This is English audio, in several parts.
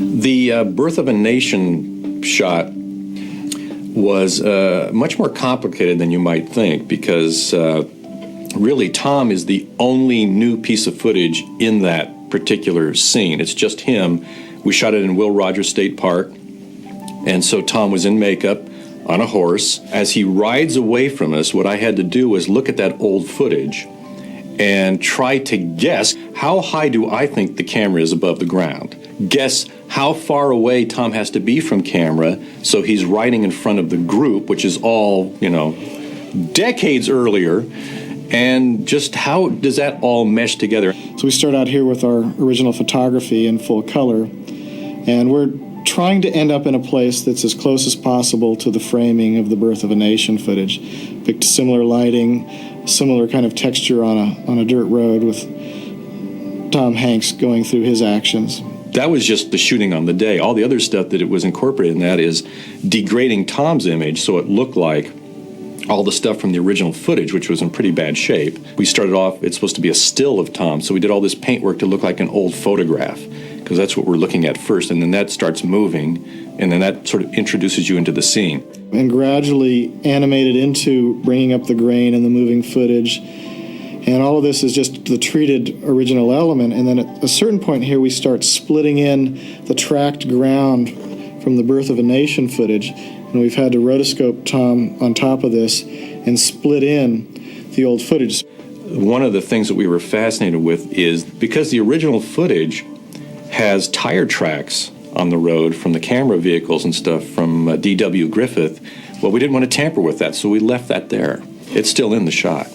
The Birth of a Nation shot was much more complicated than you might think because really Tom is the only new piece of footage in that particular scene. It's just him. We shot it in Will Rogers State Park, and so Tom was in makeup on a horse. As he rides away from us, what I had to do was look at that old footage and try to guess how high do I think the camera is above the ground. Guess how far away Tom has to be from camera so he's riding in front of the group, which is all, decades earlier, and just how does that all mesh together? So we start out here with our original photography in full color, and we're trying to end up in a place that's as close as possible to the framing of the Birth of a Nation footage. Picked similar lighting, similar kind of texture on a dirt road with Tom Hanks going through his actions. That was just the shooting on the day. All the other stuff that it was incorporated in that is degrading Tom's image so it looked like all the stuff from the original footage, which was in pretty bad shape. We started off, it's supposed to be a still of Tom, so we did all this paint work to look like an old photograph, because that's what we're looking at first, and then that starts moving, and then that sort of introduces you into the scene. And gradually animated into bringing up the grain and the moving footage. And all of this is just the treated original element. And then at a certain point here, we start splitting in the tracked ground from the Birth of a Nation footage. And we've had to rotoscope Tom on top of this and split in the old footage. One of the things that we were fascinated with is because the original footage has tire tracks on the road from the camera vehicles and stuff from D.W. Griffith, well, we didn't want to tamper with that, so we left that there. It's still in the shot.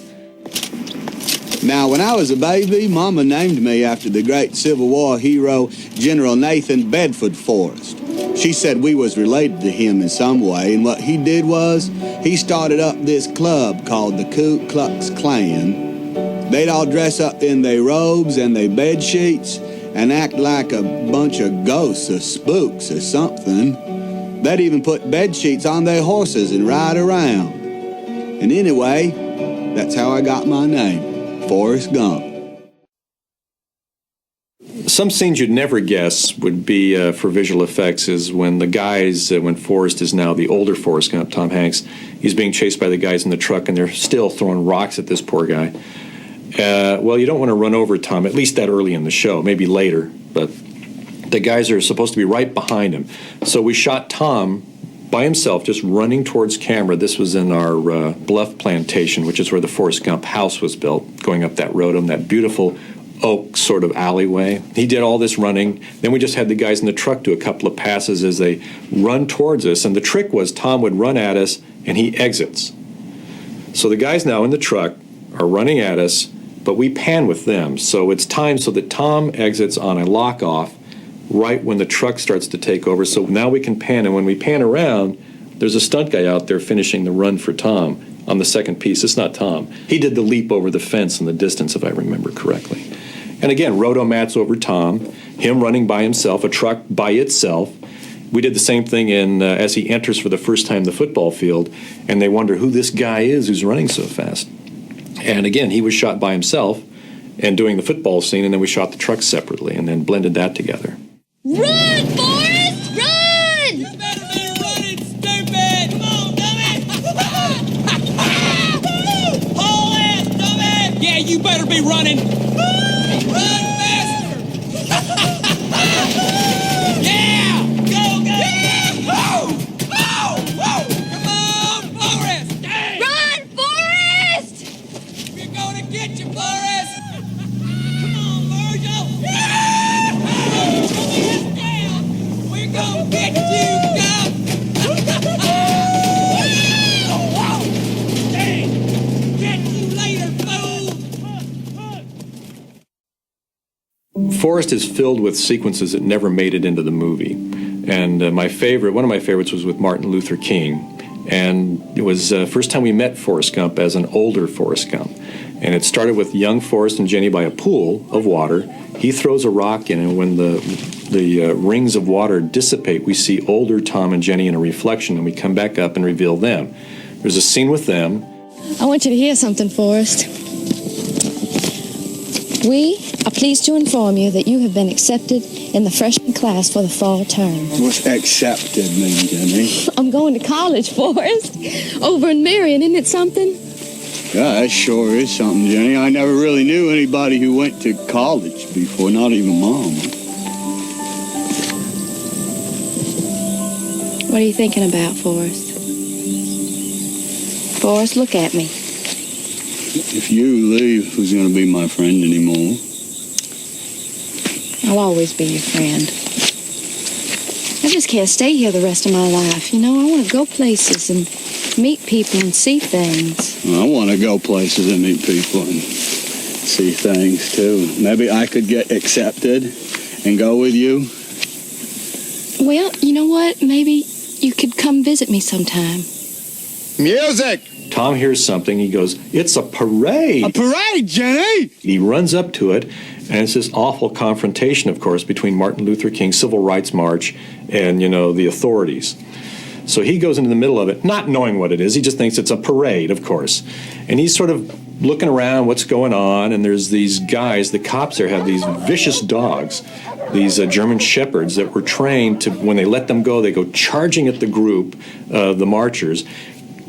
Now, when I was a baby, Mama named me after the great Civil War hero, General Nathan Bedford Forrest. She said we was related to him in some way, and what he did was he started up this club called the Ku Klux Klan. They'd all dress up in their robes and their bed sheets and act like a bunch of ghosts or spooks or something. They'd even put bed sheets on their horses and ride around. And anyway, that's how I got my name. Forrest Gump. Some scenes you'd never guess would be for visual effects is when the guys, when Forrest is now the older Forrest Gump, Tom Hanks, he's being chased by the guys in the truck and they're still throwing rocks at this poor guy. Well, you don't want to run over Tom, at least that early in the show, maybe later, but the guys are supposed to be right behind him. So we shot Tom by himself, just running towards camera. This was in our Bluff Plantation, which is where the Forrest Gump house was built, going up that road on that beautiful oak sort of alleyway. He did all this running. Then we just had the guys in the truck do a couple of passes as they run towards us. And the trick was Tom would run at us and he exits. So the guys now in the truck are running at us, but we pan with them. So it's timed so that Tom exits on a lock-off right when the truck starts to take over. So now we can pan, and when we pan around, there's a stunt guy out there finishing the run for Tom on the second piece. It's not Tom. He did the leap over the fence in the distance, if I remember correctly. And again, roto-mats over Tom, him running by himself, a truck by itself. We did the same thing in as he enters for the first time the football field, and they wonder who this guy is who's running so fast. And again, he was shot by himself and doing the football scene, and then we shot the truck separately and then blended that together. Run, Forrest! Run! You better be running, stupid! Come on, dummy! Haul ass, dummy! Yeah, you better be running! Run faster! Yeah! Go, go! Yeah! Whoa! Whoa! Whoa! Come on, Forrest! Dang. Run, Forrest! We're gonna get you, Forrest! Come on, Virgil! Yeah! We're gonna get you, Gump! Dang! Get you later, fool! Forrest is filled with sequences that never made it into the movie. And one of my favorites was with Martin Luther King. And it was the first time we met Forrest Gump as an older Forrest Gump. And it started with young Forrest and Jenny by a pool of water. He throws a rock in, and when the rings of water dissipate, we see older Tom and Jenny in a reflection, and we come back up and reveal them. There's a scene with them. I want you to hear something, Forrest. We are pleased to inform you that you have been accepted in the freshman class for the fall term. What's accepted mean, Jenny? I'm going to college, Forrest. Over in Marion, isn't it something? Yeah, that sure is something, Jenny. I never really knew anybody who went to college before, not even Mom. What are you thinking about, Forrest? Forrest, look at me. If you leave, who's going to be my friend anymore? I'll always be your friend. I just can't stay here the rest of my life. You know, I want to go places and meet people and see things. I want to go places and meet people and see things, too. Maybe I could get accepted and go with you. Well, you know what? Maybe you could come visit me sometime. Music! Tom hears something. He goes, "It's a parade!" A parade, Jenny! He runs up to it, and it's this awful confrontation, of course, between Martin Luther King's Civil Rights March and, the authorities. So he goes into the middle of it, not knowing what it is. He just thinks it's a parade, of course. And he's sort of looking around, what's going on, and there's these guys, the cops there have these vicious dogs, these German shepherds that were trained to, when they let them go, they go charging at the group, the marchers,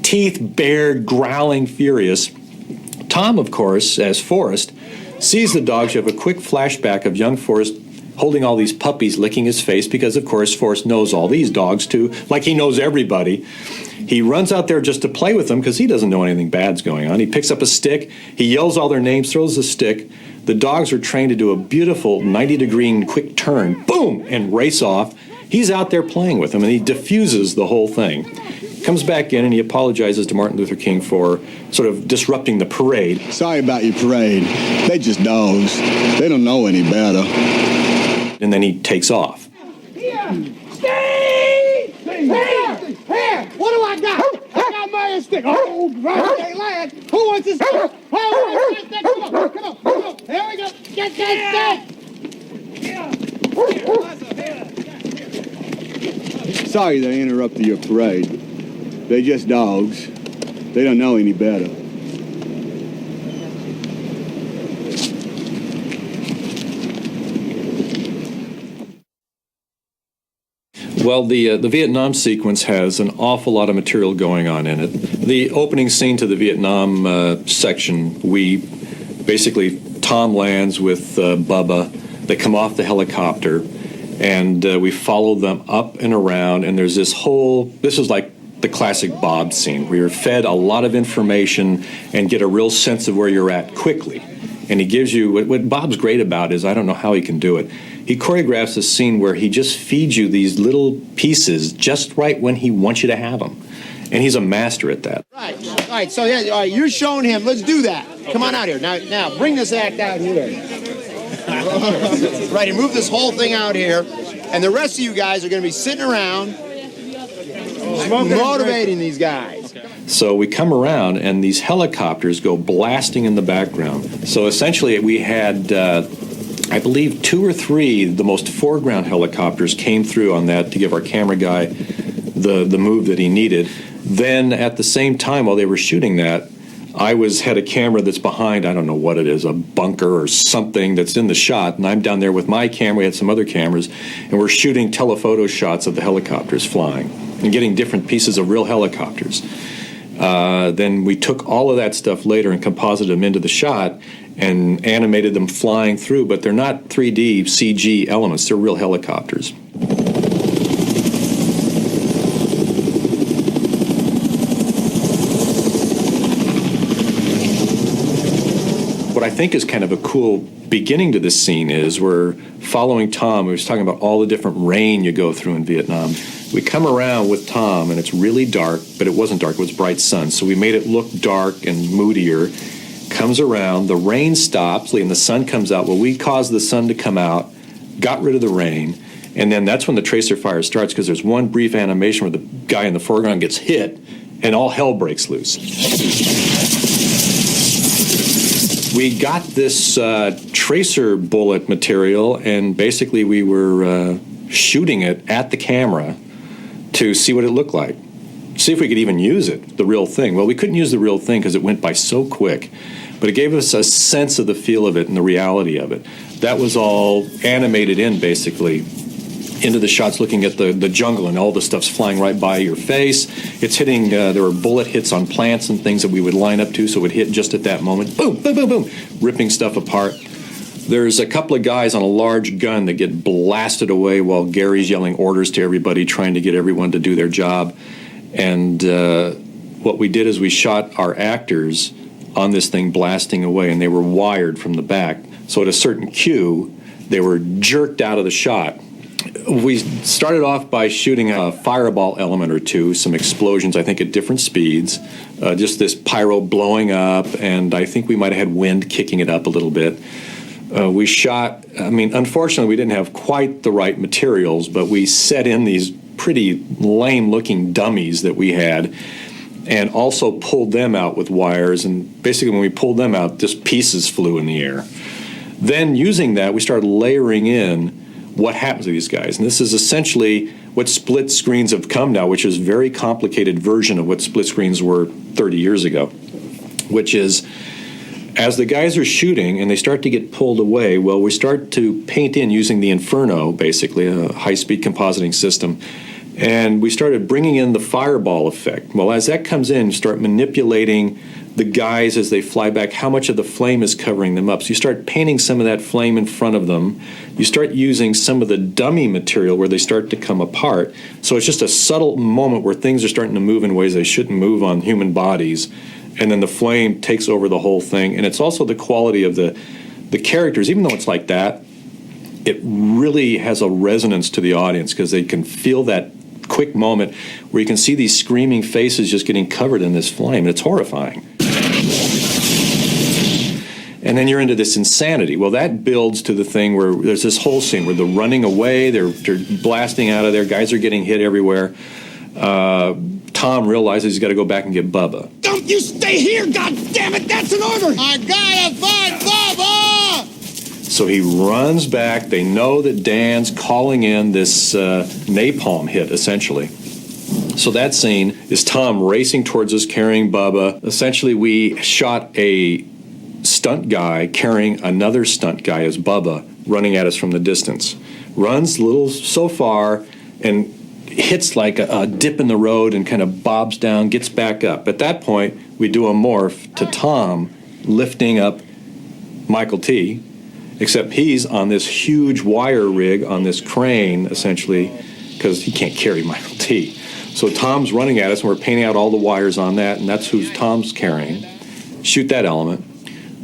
teeth bared, growling, furious. Tom, of course, as Forrest, sees the dogs. You have a quick flashback of young Forrest holding all these puppies, licking his face, because, of course, Forrest knows all these dogs, too, like he knows everybody. He runs out there just to play with them because he doesn't know anything bad's going on. He picks up a stick. He yells all their names, throws the stick. The dogs are trained to do a beautiful 90-degree quick turn, boom, and race off. He's out there playing with them, and he diffuses the whole thing. Comes back in, and he apologizes to Martin Luther King for sort of disrupting the parade. Sorry about your parade. They just dogs. They don't know any better. And then he takes off. Here! Steve! Here! What do I got? I got my stick. Oh, right. Hey, lad. Who wants this? Come on. There we go. Get that stick. Sorry they interrupted your parade. They're just dogs. They don't know any better. Well, the Vietnam sequence has an awful lot of material going on in it. The opening scene to the Vietnam section, basically Tom lands with Bubba. They come off the helicopter, and we follow them up and around, and there's this is like the classic Bob scene, where you're fed a lot of information and get a real sense of where you're at quickly. And he gives you, what Bob's great about is, I don't know how he can do it, he choreographs a scene where he just feeds you these little pieces just right when he wants you to have them. And he's a master at that. Right. All right. So, yeah, all right, you're showing him. Let's do that. Come on out here. Now, bring this act out here. Right, and move this whole thing out here. And the rest of you guys are going to be sitting around motivating these guys. So we come around, and these helicopters go blasting in the background. So essentially we had, I believe, 2 or 3, the most foreground helicopters came through on that to give our camera guy the move that he needed. Then at the same time, while they were shooting that, I had a camera that's behind, I don't know what it is, a bunker or something that's in the shot, and I'm down there with my camera. We had some other cameras, and we're shooting telephoto shots of the helicopters flying and getting different pieces of real helicopters. Then we took all of that stuff later and composited them into the shot and animated them flying through, but they're not 3D CG elements, they're real helicopters. What I think is kind of a cool beginning to this scene is we're following Tom. We was talking about all the different rain you go through in Vietnam. We come around with Tom, and it's really dark, but it wasn't dark, it was bright sun. So we made it look dark and moodier. Comes around, the rain stops, and the sun comes out. Well, we caused the sun to come out, got rid of the rain, and then that's when the tracer fire starts, because there's one brief animation where the guy in the foreground gets hit, and all hell breaks loose. We got this tracer bullet material, and basically we were shooting it at the camera to see what it looked like. See if we could even use it, the real thing. Well, we couldn't use the real thing because it went by so quick. but it gave us a sense of the feel of it and the reality of it. That was all animated in, basically, into the shots looking at the jungle, and all the stuff's flying right by your face. It's hitting, there were bullet hits on plants and things that we would line up to, so it would hit just at that moment. Boom, boom, boom, boom, ripping stuff apart. There's a couple of guys on a large gun that get blasted away while Gary's yelling orders to everybody, trying to get everyone to do their job. And what we did is we shot our actors on this thing blasting away, and they were wired from the back. So at a certain cue, they were jerked out of the shot. We started off by shooting a fireball element or two, some explosions, I think, at different speeds, just this pyro blowing up, and I think we might have had wind kicking it up a little bit. We shot, I mean, unfortunately, we didn't have quite the right materials, but we set in these pretty lame-looking dummies that we had, and also pulled them out with wires, and basically when we pulled them out, just pieces flew in the air. Then, using that, we started layering in what happens to these guys. And this is essentially what split screens have come now, which is a very complicated version of what split screens were 30 years ago, which is, as the guys are shooting and they start to get pulled away, well, we start to paint in using the Inferno, basically, a high-speed compositing system, and we started bringing in the fireball effect. Well, as that comes in, you start manipulating the guys as they fly back, how much of the flame is covering them up. So you start painting some of that flame in front of them. You start using some of the dummy material where they start to come apart. So it's just a subtle moment where things are starting to move in ways they shouldn't move on human bodies. And then the flame takes over the whole thing. And it's also the quality of the characters. Even though it's like that, it really has a resonance to the audience because they can feel that quick moment where you can see these screaming faces just getting covered in this flame. It's horrifying. And then you're into this insanity. Well, that builds to the thing where there's this whole scene where they're running away, they're blasting out of there, guys are getting hit everywhere. Tom realizes he's got to go back and get Bubba. Don't you stay here, goddammit! That's an order! I gotta find Bubba! So he runs back. They know that Dan's calling in this napalm hit, essentially. So that scene is Tom racing towards us, carrying Bubba. Essentially, we shot a stunt guy carrying another stunt guy as Bubba, running at us from the distance. Runs a little so far and hits like a dip in the road and kind of bobs down, gets back up. At that point, we do a morph to Tom lifting up Michael T., except he's on this huge wire rig on this crane, essentially, because he can't carry Michael T. So Tom's running at us, and we're painting out all the wires on that, and that's who Tom's carrying. Shoot that element.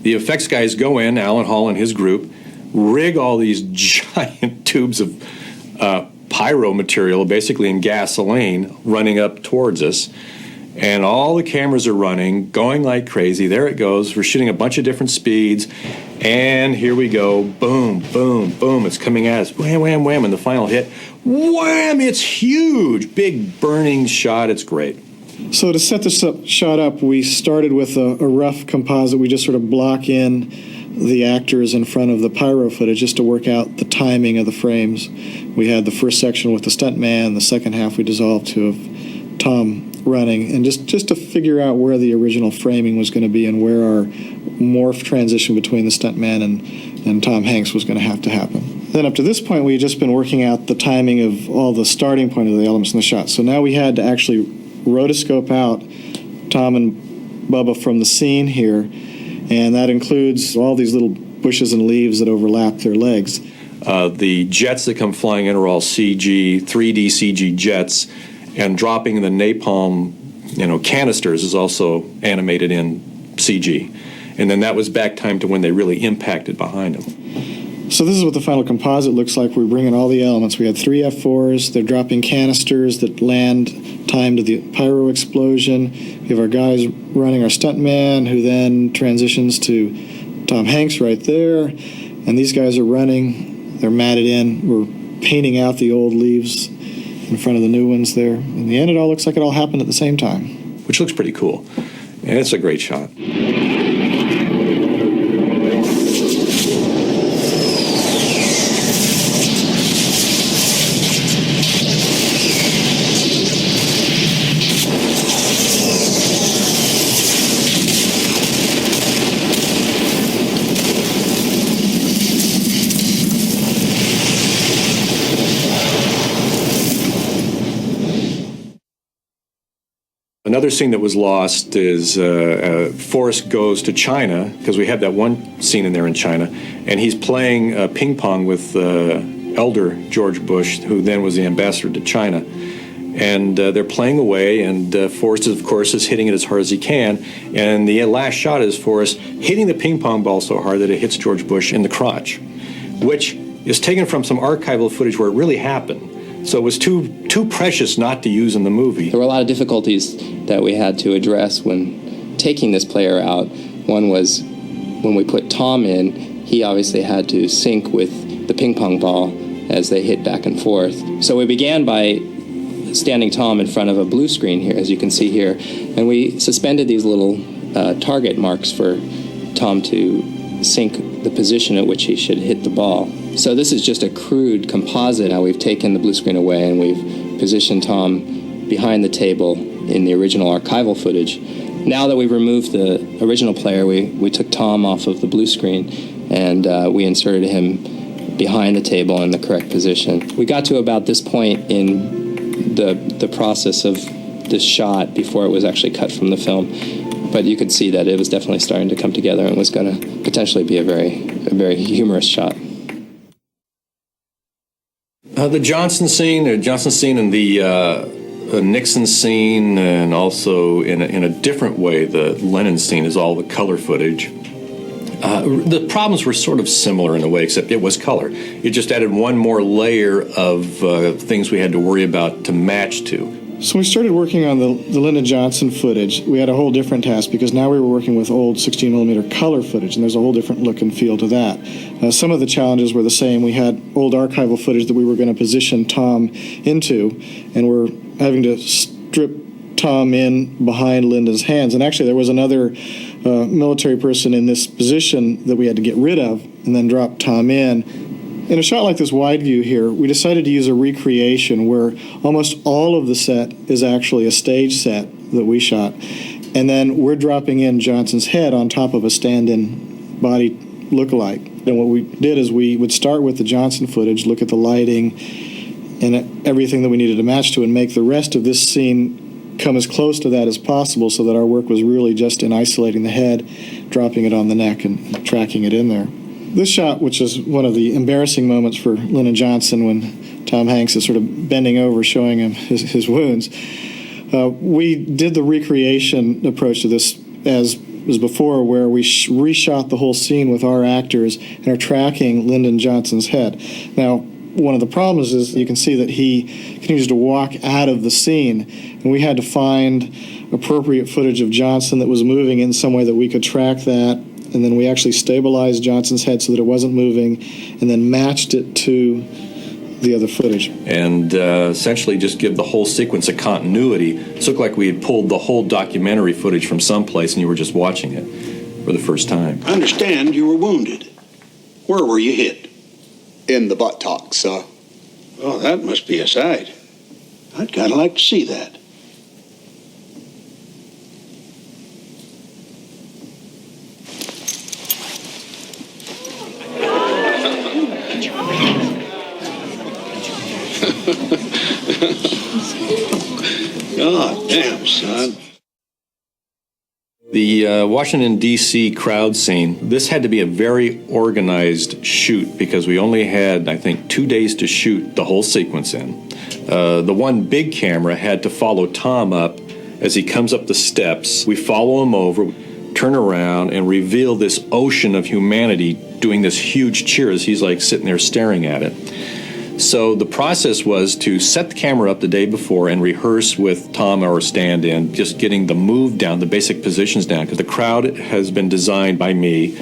The effects guys go in, Alan Hall and his group, rig all these giant tubes of pyro material, basically in gasoline, running up towards us. And all the cameras are running, going like crazy. There it goes. We're shooting a bunch of different speeds. And here we go. Boom, boom, boom. It's coming at us. Wham, wham, wham. And the final hit. Wham! It's huge. Big burning shot. It's great. So to set this shot up, we started with a rough composite. We just sort of block in the actors in front of the pyro footage just to work out the timing of the frames. We had the first section with the stuntman. The second half we dissolved to of Tom running, and just to figure out where the original framing was going to be and where our morph transition between the stuntman and Tom Hanks was going to have to happen. Then up to this point, we had just been working out the timing of all the starting point of the elements in the shot. So now we had to actually rotoscope out Tom and Bubba from the scene here, and that includes all these little bushes and leaves that overlap their legs. The jets that come flying in are all CG, 3D CG jets, and dropping the napalm, canisters is also animated in CG. And then that was back time to when they really impacted behind them. So this is what the final composite looks like. We're bringing all the elements. We had 3 F4s. They're dropping canisters that land timed to the pyro explosion. We have our guys running our stuntman, who then transitions to Tom Hanks right there. And these guys are running. They're matted in. We're painting out the old leaves in front of the new ones there. In the end, it all looks like it all happened at the same time. Which looks pretty cool. And it's a great shot. Another scene that was lost is Forrest goes to China, because we had that one scene in there in China, and he's playing ping pong with elder George Bush, who then was the ambassador to China. And they're playing away, and Forrest, of course, is hitting it as hard as he can. And the last shot is Forrest hitting the ping pong ball so hard that it hits George Bush in the crotch, which is taken from some archival footage where it really happened. So it was too precious not to use in the movie. There were a lot of difficulties that we had to address when taking this player out. One was when we put Tom in, he obviously had to sync with the ping pong ball as they hit back and forth. So we began by standing Tom in front of a blue screen here, as you can see here, and we suspended these little target marks for Tom to sync the position at which he should hit the ball. So this is just a crude composite, how we've taken the blue screen away and we've positioned Tom behind the table in the original archival footage. Now that we've removed the original player, we took Tom off of the blue screen and we inserted him behind the table in the correct position. We got to about this point in the process of this shot before it was actually cut from the film. But you could see that it was definitely starting to come together and was going to potentially be a very humorous shot. The Johnson scene and the Nixon scene, and also in a different way, the Lennon scene is all the color footage. The problems were sort of similar in a way, except it was color. It just added one more layer of things we had to worry about to match to. So we started working on the Lyndon Johnson footage. We had a whole different task because now we were working with old 16mm color footage, and there's a whole different look and feel to that. Some of the challenges were the same. We had old archival footage that we were going to position Tom into, and we're having to strip Tom in behind Lyndon's hands. And actually there was another military person in this position that we had to get rid of and then drop Tom in. In a shot like this wide view here, we decided to use a recreation where almost all of the set is actually a stage set that we shot. And then we're dropping in Johnson's head on top of a stand-in body look-alike. And what we did is we would start with the Johnson footage, look at the lighting and everything that we needed to match to, and make the rest of this scene come as close to that as possible so that our work was really just in isolating the head, dropping it on the neck, and tracking it in there. This shot, which is one of the embarrassing moments for Lyndon Johnson when Tom Hanks is sort of bending over showing him his wounds, we did the recreation approach to this as before, where we reshot the whole scene with our actors and are tracking Lyndon Johnson's head. Now, one of the problems is you can see that he continues to walk out of the scene, and we had to find appropriate footage of Johnson that was moving in some way that we could track that. And then we actually stabilized Johnson's head so that it wasn't moving, and then matched it to the other footage. And essentially just give the whole sequence a continuity. It looked like we had pulled the whole documentary footage from someplace and you were just watching it for the first time. I understand you were wounded. Where were you hit? In the buttocks, sir. Oh, that must be a sight. I'd kind of like to see that. God damn, son. The Washington, D.C. crowd scene, this had to be a very organized shoot because we only had, I think, 2 days to shoot the whole sequence in. The one big camera had to follow Tom up as he comes up the steps. We follow him over, turn around, and reveal this ocean of humanity doing this huge cheer as he's like sitting there staring at it. So the process was to set the camera up the day before and rehearse with Tom or stand-in, just getting the move down, the basic positions down, because the crowd has been designed by me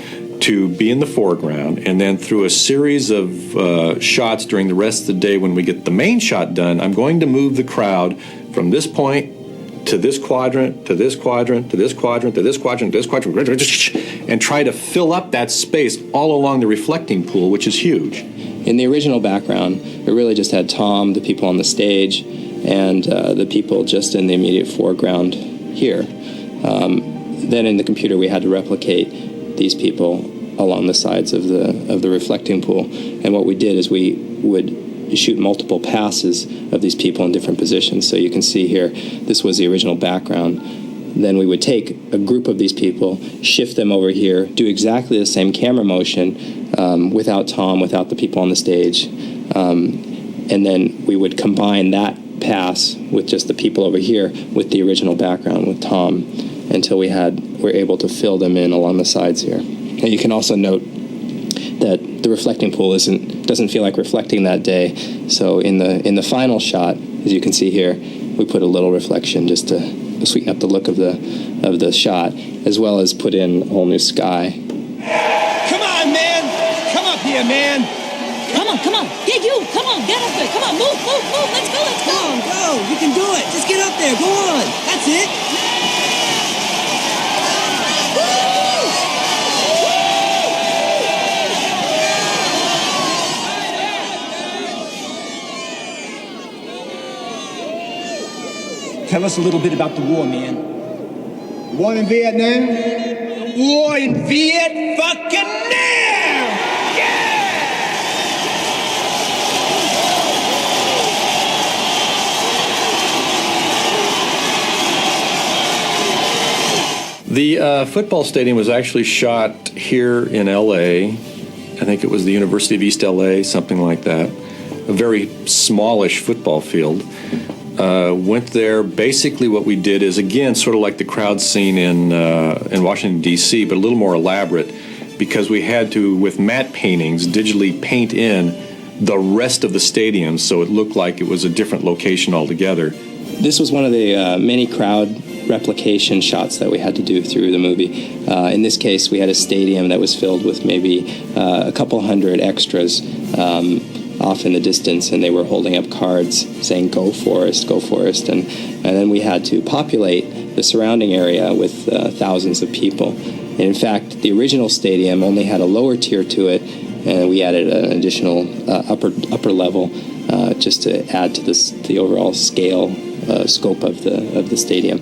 to be in the foreground, and then through a series of shots during the rest of the day when we get the main shot done, I'm going to move the crowd from this point to this quadrant, to this quadrant, to this quadrant, to this quadrant, to this quadrant, and try to fill up that space all along the reflecting pool, which is huge. In the original background, it really just had Tom, the people on the stage, and the people just in the immediate foreground here. Then in the computer, we had to replicate these people along the sides of the reflecting pool. And what we did is we would shoot multiple passes of these people in different positions. So you can see here, this was the original background. Then we would take a group of these people, shift them over here, do exactly the same camera motion without Tom, without the people on the stage. And then we would combine that pass with just the people over here with the original background with Tom until we're able to fill them in along the sides here. And you can also note that the reflecting pool doesn't feel like reflecting that day. So in the final shot, as you can see here, we put a little reflection just to sweeten up the look of the shot, as well as put in a whole new sky. Come on, man! Come up here, man! Come on. Yeah, you. Come on, get up there. Come on, move. Let's go. Come on, go! You can do it! Just get up there, go on! That's it! Tell us a little bit about the war, man. War in Vietnam? War in Viet fucking Nam! The football stadium was actually shot here in L.A. I think it was the University of East L.A., something like that. A very smallish football field. Went there. Basically what we did is, again, sort of like the crowd scene in Washington, D.C., but a little more elaborate, because we had to, with matte paintings, digitally paint in the rest of the stadium so it looked like it was a different location altogether. This was one of the many crowd replication shots that we had to do through the movie. In this case, we had a stadium that was filled with maybe a couple hundred extras off in the distance, and they were holding up cards saying, "Go Forrest, go Forrest," and then we had to populate the surrounding area with thousands of people. And in fact, the original stadium only had a lower tier to it, and we added an additional upper level just to add to the overall scale scope of the stadium.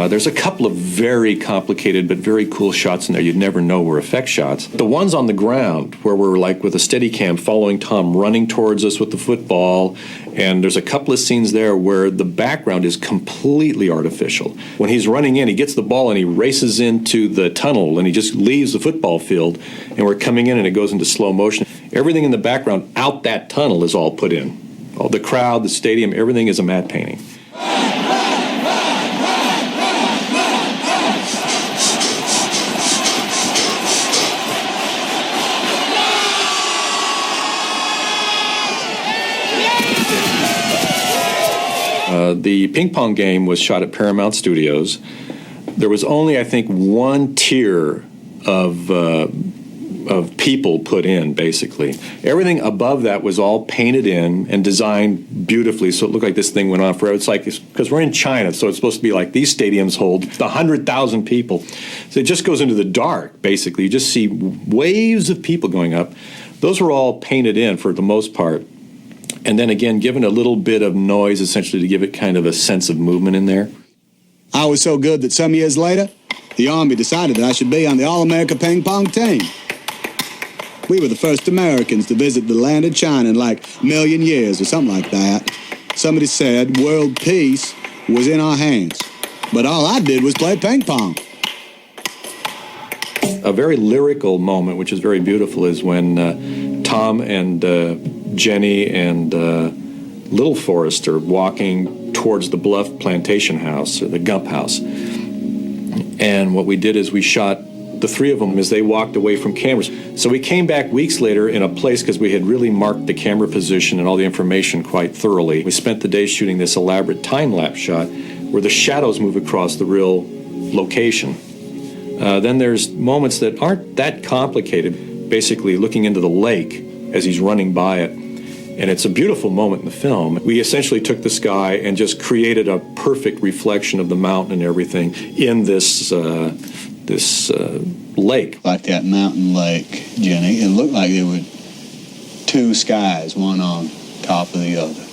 There's a couple of very complicated but very cool shots in there you'd never know were effect shots. The ones on the ground where we're like with a steady cam following Tom running towards us with the football, and there's a couple of scenes there where the background is completely artificial. When he's running in, he gets the ball and he races into the tunnel and he just leaves the football field, and we're coming in and it goes into slow motion. Everything in the background out that tunnel is all put in. All the crowd, the stadium, everything is a matte painting. The ping pong game was shot at Paramount Studios. There was only, I think, one tier of people put in, basically. Everything above that was all painted in and designed beautifully, so it looked like this thing went on forever. It's like, because we're in China, so it's supposed to be like these stadiums hold 100,000 people. So it just goes into the dark, basically. You just see waves of people going up. Those were all painted in for the most part. And then again, given a little bit of noise, essentially, to give it kind of a sense of movement in there. I was so good that some years later, the Army decided that I should be on the All-America ping pong team. We were the first Americans to visit the land of China in like a million years or something like that. Somebody said world peace was in our hands. But all I did was play ping pong. A very lyrical moment, which is very beautiful, is when Tom and Jenny and Little Forrest are walking towards the Bluff Plantation House, or the Gump House. And what we did is we shot the three of them as they walked away from cameras. So we came back weeks later in a place, because we had really marked the camera position and all the information quite thoroughly. We spent the day shooting this elaborate time-lapse shot where the shadows move across the real location. Then there's moments that aren't that complicated, basically looking into the lake as he's running by it. And it's a beautiful moment in the film. We essentially took the sky and just created a perfect reflection of the mountain and everything in this lake. Like that mountain lake, Jenny, it looked like there were two skies, one on top of the other.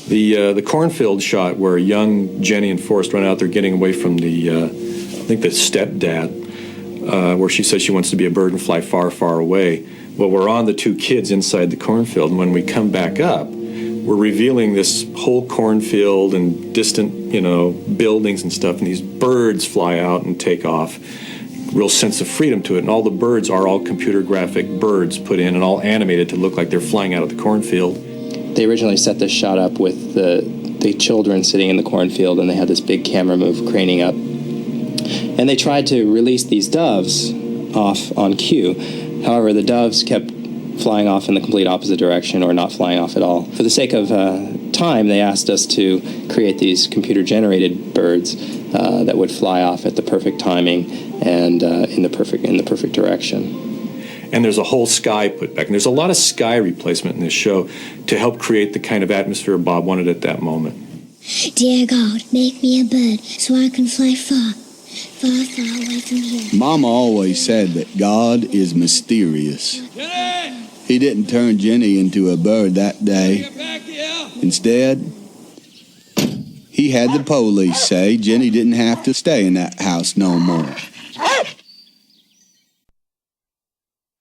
The cornfield shot where young Jenny and Forrest run out there getting away from the, I think the stepdad, where she says she wants to be a bird and fly far, far away. Well, we're on the two kids inside the cornfield, and when we come back up, we're revealing this whole cornfield and distant, buildings and stuff, and these birds fly out and take off. Real sense of freedom to it, and all the birds are all computer graphic birds put in and all animated to look like they're flying out of the cornfield. They originally set this shot up with the children sitting in the cornfield, and they had this big camera move craning up. And they tried to release these doves off on cue. However, the doves kept flying off in the complete opposite direction or not flying off at all. For the sake of time, they asked us to create these computer-generated birds that would fly off at the perfect timing and in the perfect direction. And there's a whole sky put back. And there's a lot of sky replacement in this show to help create the kind of atmosphere Bob wanted at that moment. Dear God, make me a bird so I can fly far, far, far away from here. Mama always said that God is mysterious. He didn't turn Jenny into a bird that day. Instead, he had the police say Jenny didn't have to stay in that house no more.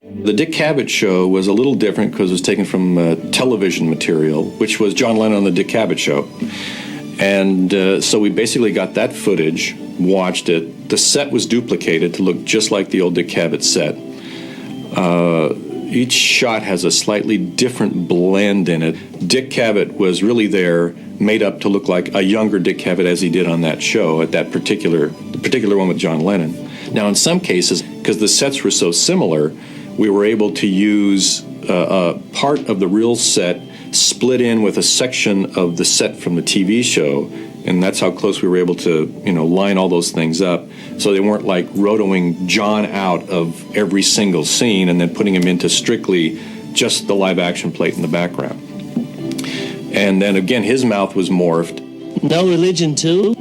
The Dick Cavett show was a little different because it was taken from television material, which was John Lennon on the Dick Cavett show. And so we basically got that footage, watched it. The set was duplicated to look just like the old Dick Cavett set. Each shot has a slightly different blend in it. Dick Cavett was really there, made up to look like a younger Dick Cavett as he did on that show, at that particular one with John Lennon. Now, in some cases, because the sets were so similar, we were able to use a part of the real set split in with a section of the set from the TV show, and that's how close we were able to, line all those things up, so they weren't like rotoing John out of every single scene and then putting him into strictly just the live action plate in the background. And then again, his mouth was morphed. No religion too?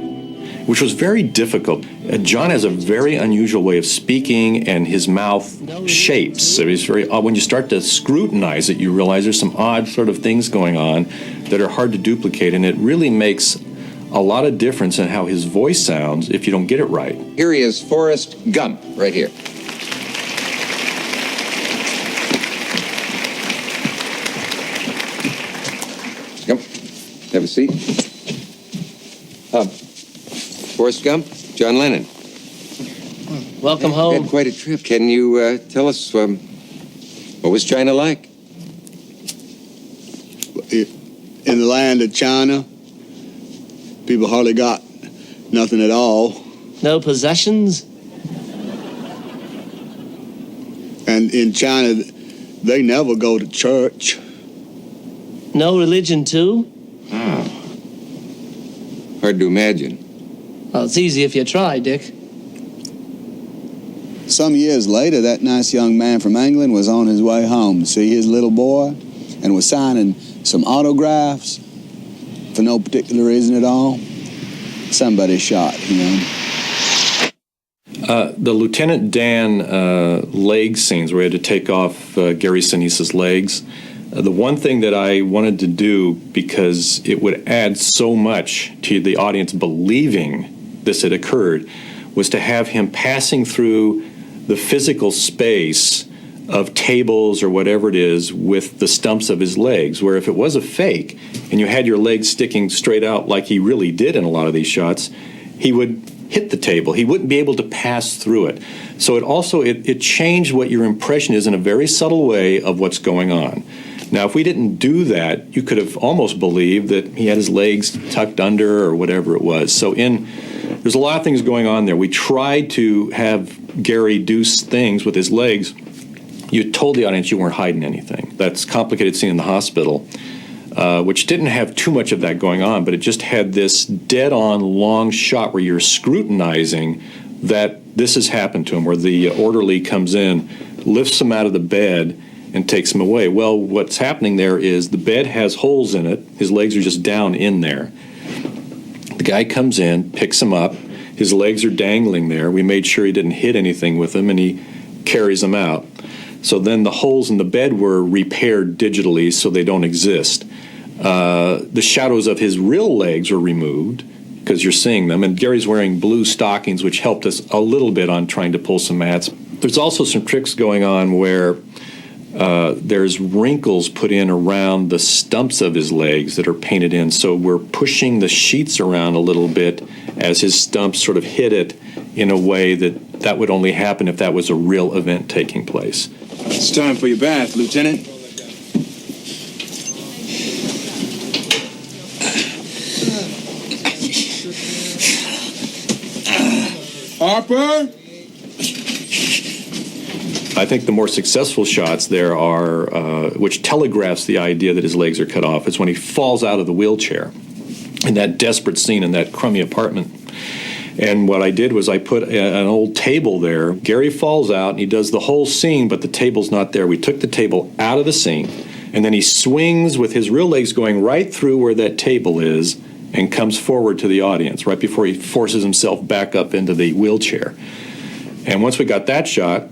Which was very difficult. John has a very unusual way of speaking, and his mouth shapes. So he's very odd. When you start to scrutinize it, you realize there's some odd sort of things going on that are hard to duplicate, and it really makes a lot of difference in how his voice sounds if you don't get it right. Here he is, Forrest Gump, right here. Gump, have a seat. Forrest Gump, John Lennon. Welcome home. Had quite a trip. Can you tell us what was China like? In the land of China, people hardly got nothing at all. No possessions? And in China, they never go to church. No religion too? Oh. Hard to imagine. Well, it's easy if you try, Dick. Some years later, that nice young man from England was on his way home to see his little boy and was signing some autographs for no particular reason at all. Somebody shot him. The Lieutenant Dan leg scenes where he had to take off Gary Sinise's legs, the one thing that I wanted to do, because it would add so much to the audience believing this had occurred, was to have him passing through the physical space of tables or whatever it is with the stumps of his legs, where if it was a fake and you had your legs sticking straight out like he really did in a lot of these shots, he would hit the table. He wouldn't be able to pass through it. So it changed what your impression is in a very subtle way of what's going on. Now, if we didn't do that, you could have almost believed that he had his legs tucked under or whatever it was. So there's a lot of things going on there. We tried to have Gary do things with his legs. You told the audience you weren't hiding anything. That's a complicated scene in the hospital, which didn't have too much of that going on, but it just had this dead-on long shot where you're scrutinizing that this has happened to him, where the orderly comes in, lifts him out of the bed, and takes him away. Well, what's happening there is the bed has holes in it. His legs are just down in there. The guy comes in, picks him up. His legs are dangling there. We made sure he didn't hit anything with them, and he carries them out. So then the holes in the bed were repaired digitally so they don't exist. The shadows of his real legs were removed because you're seeing them, and Gary's wearing blue stockings, which helped us a little bit on trying to pull some mats. There's also some tricks going on where there's wrinkles put in around the stumps of his legs that are painted in. So we're pushing the sheets around a little bit as his stumps sort of hit it in a way that would only happen if that was a real event taking place. It's time for your bath, Lieutenant. Harper? I think the more successful shots there are, which telegraphs the idea that his legs are cut off, is when he falls out of the wheelchair in that desperate scene in that crummy apartment. And what I did was I put an old table there. Gary falls out and he does the whole scene, but the table's not there. We took the table out of the scene, and then he swings with his real legs going right through where that table is and comes forward to the audience right before he forces himself back up into the wheelchair. And once we got that shot,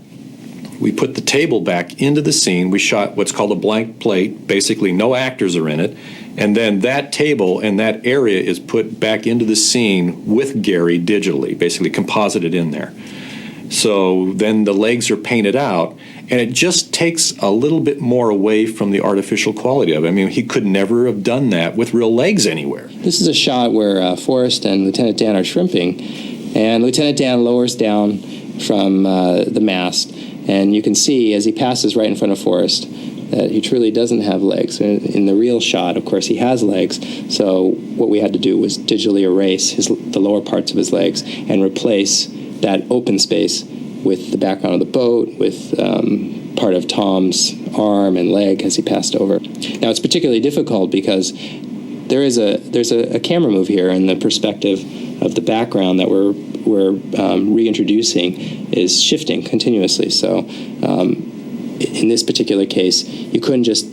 we put the table back into the scene. We shot what's called a blank plate. Basically, no actors are in it. And then that table and that area is put back into the scene with Gary digitally, basically composited in there. So then the legs are painted out, and it just takes a little bit more away from the artificial quality of it. I mean, he could never have done that with real legs anywhere. This is a shot where Forrest and Lieutenant Dan are shrimping, and Lieutenant Dan lowers down from the mast, and you can see as he passes right in front of Forrest that he truly doesn't have legs. In the real shot, of course, he has legs, so what we had to do was digitally erase the lower parts of his legs and replace that open space with the background of the boat, with part of Tom's arm and leg as he passed over. Now, it's particularly difficult because there's a camera move here, and the perspective of the background that we're reintroducing is shifting continuously. So in this particular case, you couldn't just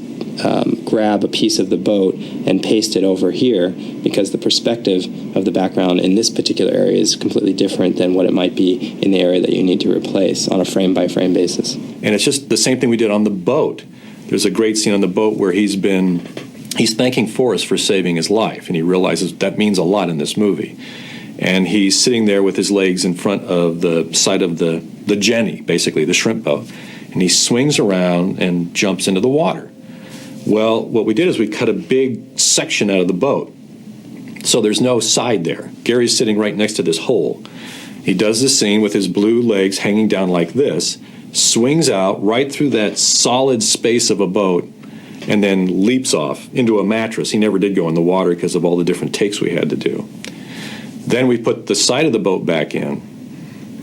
grab a piece of the boat and paste it over here, because the perspective of the background in this particular area is completely different than what it might be in the area that you need to replace on a frame-by-frame basis. And it's just the same thing we did on the boat. There's a great scene on the boat where he's thanking Forrest for saving his life, and he realizes that means a lot in this movie. And he's sitting there with his legs in front of the side of the Jenny, basically, the shrimp boat. And he swings around and jumps into the water. Well, what we did is we cut a big section out of the boat. So there's no side there. Gary's sitting right next to this hole. He does the scene with his blue legs hanging down like this, swings out right through that solid space of a boat, and then leaps off into a mattress. He never did go in the water because of all the different takes we had to do. Then we put the side of the boat back in,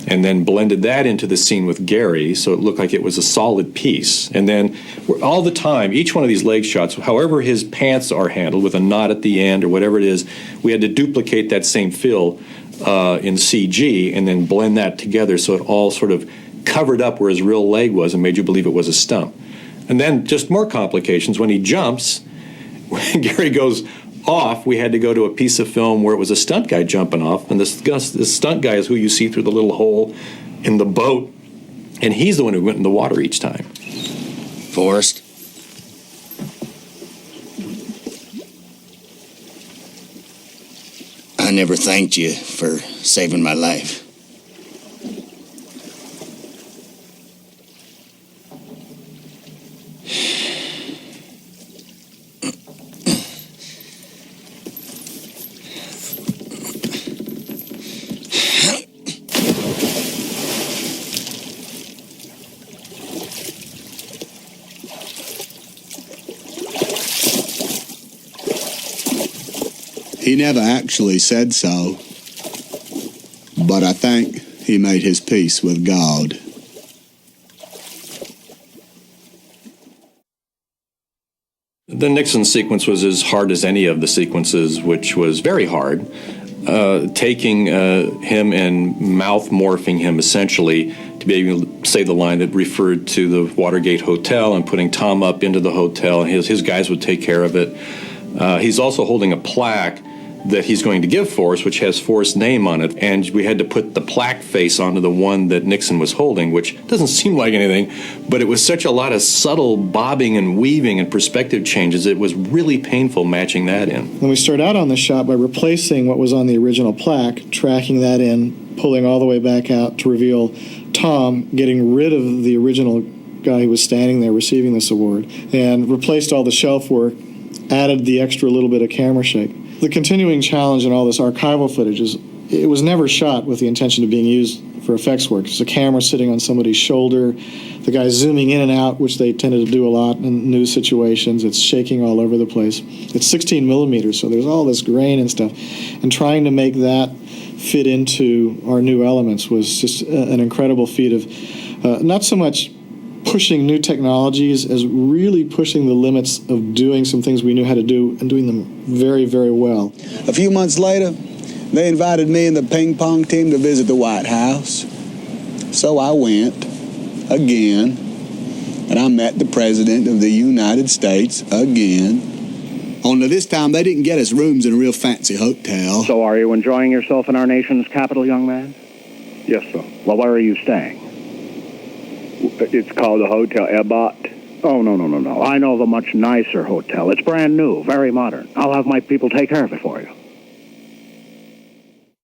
and then blended that into the scene with Gary so it looked like it was a solid piece. And then all the time, each one of these leg shots, however his pants are handled with a knot at the end or whatever it is, we had to duplicate that same fill in CG and then blend that together so it all sort of covered up where his real leg was and made you believe it was a stump. And then just more complications. When he jumps, when Gary goes off, we had to go to a piece of film where it was a stunt guy jumping off, and the stunt guy is who you see through the little hole in the boat, and he's the one who went in the water each time. Forrest? I never thanked you for saving my life. He never actually said so, but I think he made his peace with God. The Nixon sequence was as hard as any of the sequences, which was very hard. Taking him and mouth morphing him essentially to be able to say the line that referred to the Watergate Hotel and putting Tom up into the hotel, and his guys would take care of it. He's also holding a plaque that he's going to give Forrest, which has Forrest's name on it, and we had to put the plaque face onto the one that Nixon was holding, which doesn't seem like anything, but it was such a lot of subtle bobbing and weaving and perspective changes. It was really painful matching that in. And we start out on the shot by replacing what was on the original plaque, tracking that in, pulling all the way back out to reveal Tom, getting rid of the original guy who was standing there receiving this award, and replaced all the shelf work, added the extra little bit of camera shake. The continuing challenge in all this archival footage is it was never shot with the intention of being used for effects work. It's a camera sitting on somebody's shoulder, the guy zooming in and out, which they tended to do a lot in news situations. It's shaking all over the place. It's 16 millimeters, so there's all this grain and stuff. And trying to make that fit into our new elements was just an incredible feat of not so much pushing new technologies as really pushing the limits of doing some things we knew how to do and doing them very, very well. A few months later, they invited me and the ping pong team to visit the White House. So I went again, and I met the President of the United States again. Only this time they didn't get us rooms in a real fancy hotel. So are you enjoying yourself in our nation's capital, young man? Yes, sir. Well, where are you staying? It's called the Hotel Ebbot. Oh, no. I know of a much nicer hotel. It's brand new, very modern. I'll have my people take care of it for you.